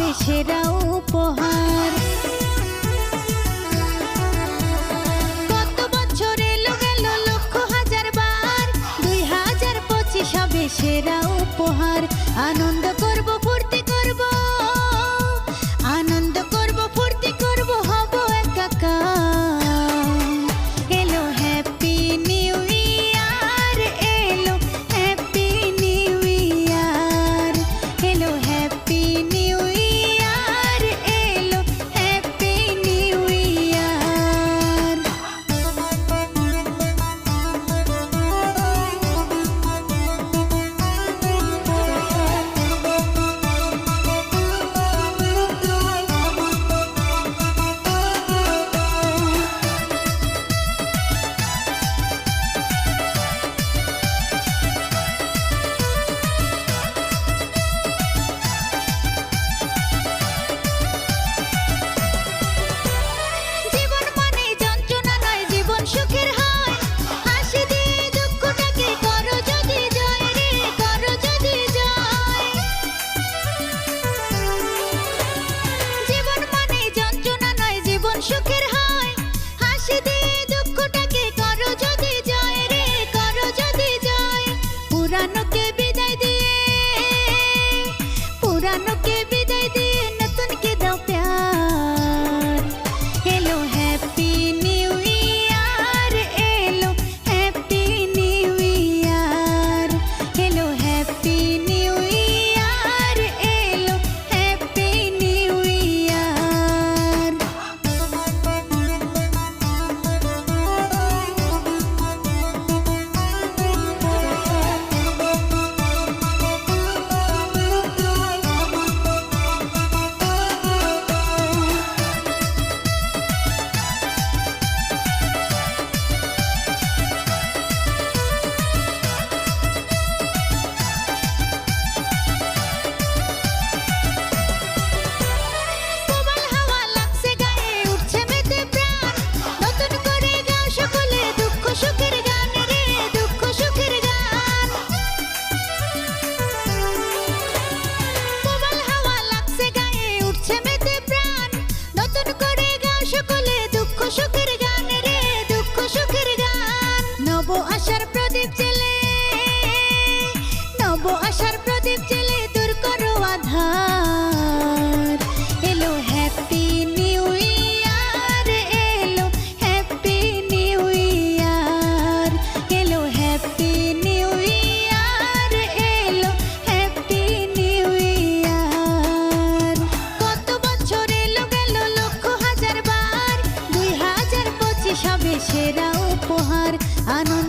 হবে সেরা উপহার। কত বছর এলো গেল লক্ষ হাজার বার, 2025 হবে সেরা উপহার। আনন্দ করব ফুর্তি করব, আনন্দ করব ফুর্তি করব, হব একাকার। এলো হ্যাপি নিউ ইয়ার, এলো হ্যাপি নিউ ইয়ার, এলো হ্যাপি নিউ ইয়ার, এলো হ্যাপি নিউ ইয়ার। জীবন মানে যন্ত্রণা নয়, জীবন সুখের হয়। হাসি দিয়ে দুঃখটাকে করো যদি জয় রে, করো যদি জয়। জীবন মানে যন্ত্রণা নয়, জীবন সুখের হয়। হাসি দিয়ে দুঃখটাকে করো যদি জয় রে, করো যদি জয়। পুরানোকে বিদায় দিয়ে, পুরানোকে বিদায় দিয়ে নতুনকে দাও প্যার। এলো হ্যাপি নিউ ইয়ার, এলো হ্যাপি নিউ ইয়ার, এলো হ্যাপি নিউ ইয়ার, এলো হ্যাপি নিউ ইয়ার। প্রবল হাওয়া লাগছে গায়ে, উঠছে মেতে প্রাণ। নতুন করে গাও সকলে দুঃখ সুখের গান রে, দুঃখ সুখের গান। প্রবল হাওয়া লাগছে গায়ে, উঠছে মেতে প্রাণ। নতুন করে গাও সকলে দুঃখ সুখের গান রে, দুঃখ সুখের গান। নব আশার প্রদীপ জেলে, নব আশার প্রদীপ জেলে দূর করো আধার। এলো হ্যাপি নিউ ইয়ার, এলো হ্যাপি নিউ ইয়ার, এলো হ্যাপি নিউ ইয়ার, এলো হ্যাপি নিউ ইয়ার। কত বছর এলো গেল লক্ষ হাজার বার, 2025 হবে সেরা উপহার। আনন্দ